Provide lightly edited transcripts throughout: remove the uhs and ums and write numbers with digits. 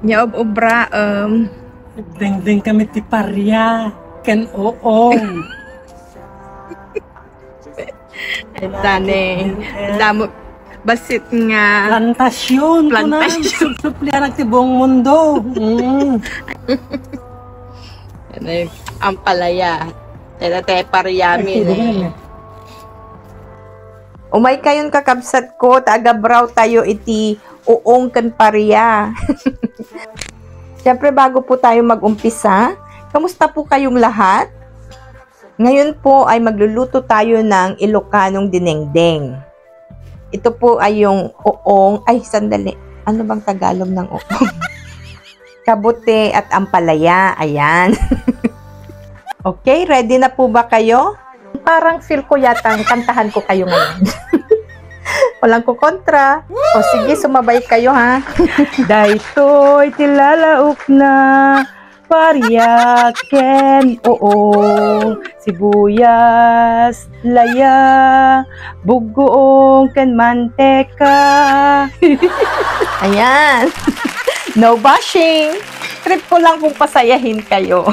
Nyaob obra, Ding kami ti parya. Ken oong. Dane, damo, basit nga. Plantasyon. Plantasyon. Suplihan ti buong mundo. Ano yung ampalaya. Tete paryamin eh. Umay kayon kakabsat ko, taga-braw tayo iti uong kan parya. Siyempre bago po tayo mag-umpisa, kamusta po kayong lahat? Ngayon po ay magluluto tayo ng Ilocanong dinengdeng. Ito po ay yung uong, ay sandali, ano bang Tagalog ng uong? Kabute at ampalaya, ayan. Okay, ready na po ba kayo? Parang feel ko yata kantahan ko kayo ngayon. Walang ko kontra. O sige, sumabay kayo ha. Daytoy tilalaok na parya ken oong sibuyas laya bugoong ken manteka. Ayan. No bashing. Trip ko lang kung pasayahin kayo.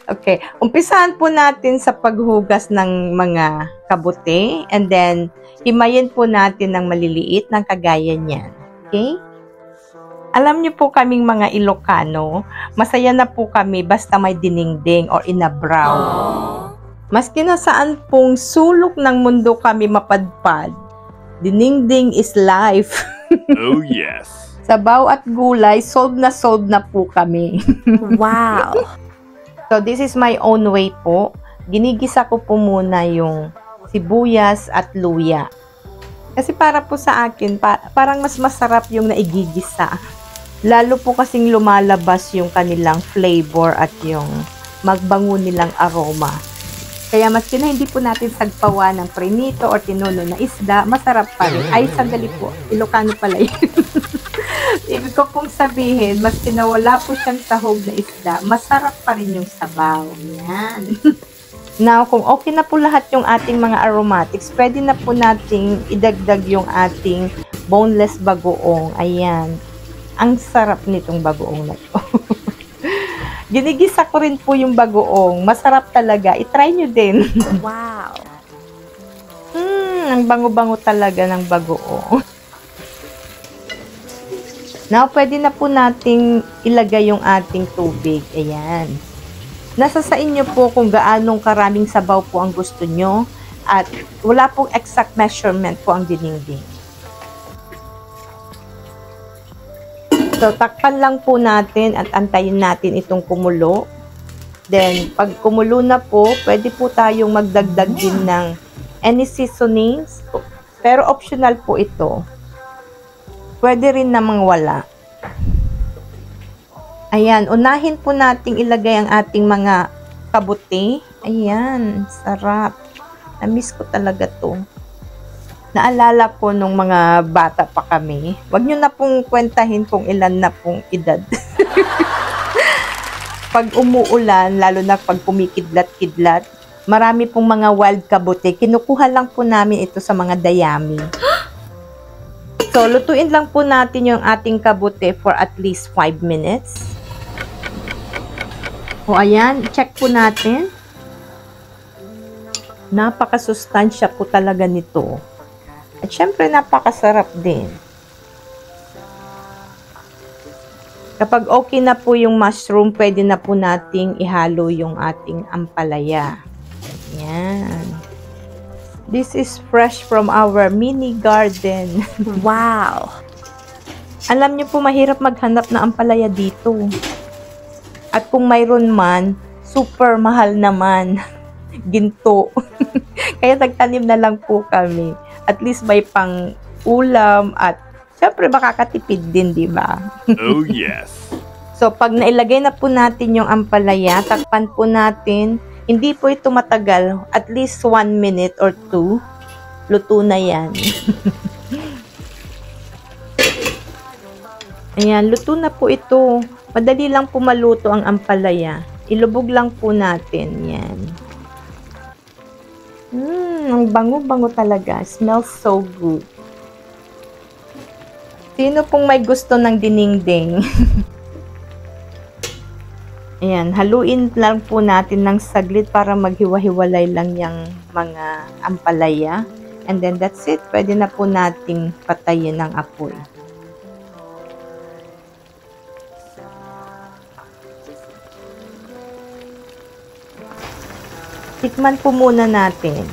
Okay, umpisahan po natin sa paghugas ng mga kabute and then himayin po natin ng maliliit ng kagaya niyan. Okay? Alam niyo po kaming mga Ilocano, masaya na po kami basta may dinengdeng or inabraw. Maski na saan pong sulok ng mundo kami mapadpad, dinengdeng is life. Oh yes. Sabaw at gulay, solve na po kami. Wow! So, this is my own way po. Ginigisa ko po muna yung sibuyas at luya. Kasi para po sa akin, parang mas masarap yung naigigisa. Lalo po kasing lumalabas yung kanilang flavor at yung magbango nilang aroma. Kaya maski na hindi po natin sagpawa ng prinito or tinulo na isda, masarap pa rin. Ay, sandali po. Ilocano pala yun. Ibig ko pong sabihin, maski na wala po siyang sahog na isda, masarap pa rin yung sabaw. Yan. Now, kung okay na po lahat yung ating mga aromatics, pwede na po nating idagdag yung ating boneless bagoong. Ayan. Ang sarap nitong bagoong na to. Ginigisa ko rin po yung bagoong. Masarap talaga. I-try nyo din. Wow. Ang bango-bango talaga ng bagoong. Now, pwede na po nating ilagay yung ating tubig. Ayan. Nasa sa inyo po kung gaanong karaming sabaw po ang gusto nyo. At wala pong exact measurement po ang dinengdeng. So, takpan lang po natin at antayin natin itong kumulo. Then, pag kumulo na po, pwede po tayong magdagdag din ng any seasonings. Pero optional po ito. Pwede rin namang wala. Ayan, unahin po nating ilagay ang ating mga kabute. Ayan, sarap. Na-miss ko talaga to. Naalala ko nung mga bata pa kami. Huwag nyo na pong kwentahin kung ilan na pong edad. Pag umuulan, lalo na pag kumikidlat-kidlat, marami pong mga wild kabute. Kinukuha lang po namin ito sa mga dayami. So, lutuin lang po natin yung ating kabute for at least 5 minutes. O, ayan. Check po natin. Napakasustansya po talaga nito. At syempre, napakasarap din. Kapag okay na po yung mushroom, pwede na po nating ihalo yung ating ampalaya. Ayan. This is fresh from our mini garden. Wow! Alam niyo po, mahirap maghanap na ampalaya dito. At kung mayroon man, super mahal naman. Ginto. Kaya nagtanim na lang po kami. At least may pang ulam at syempre makakatipid din, di ba? Oh yes! So, pag nailagay na po natin yung ampalaya, takpan po natin. Hindi po ito matagal. At least 1 minute or 2. Luto na yan. Ayan, luto na po ito. Madali lang po maluto ang ampalaya. Ilubog lang po natin. Yan. Ang bango-bango talaga. Smells so good. Sino pong may gusto ng dinengdeng? Ayan, haluin lang po natin ng saglit para maghiwa-hiwalay lang yung mga ampalaya. And then that's it. Pwede na po nating patayin ng apoy. Tikman po muna natin.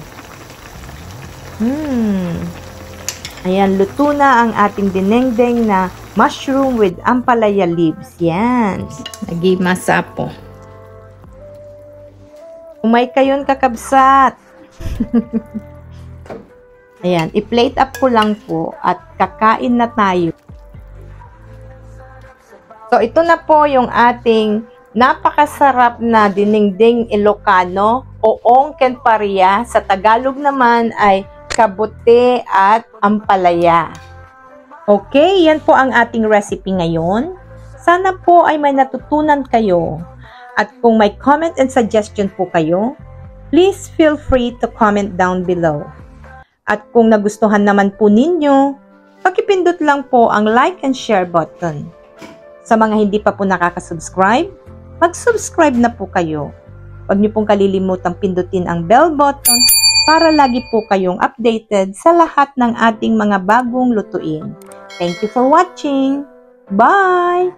Ayan, luto na ang ating dinengdeng na mushroom with ampalaya leaves. Yan. Nagimasa po. Umay kayon kakabsat. Ayan, i-plate up ko lang po at kakain na tayo. So, ito na po yung ating napakasarap na dinengdeng Ilocano o ongken paria. Sa Tagalog naman ay kabute at ampalaya. Okay, yan po ang ating recipe ngayon. Sana po ay may natutunan kayo. At kung may comment and suggestion po kayo, please feel free to comment down below. At kung nagustuhan naman po ninyo, pakipindot lang po ang like and share button. Sa mga hindi pa po nakaka-subscribe, mag-subscribe na po kayo. Huwag niyo pong kalilimutang pindutin ang bell button para lagi po kayong updated sa lahat ng ating mga bagong lutuin. Thank you for watching. Bye!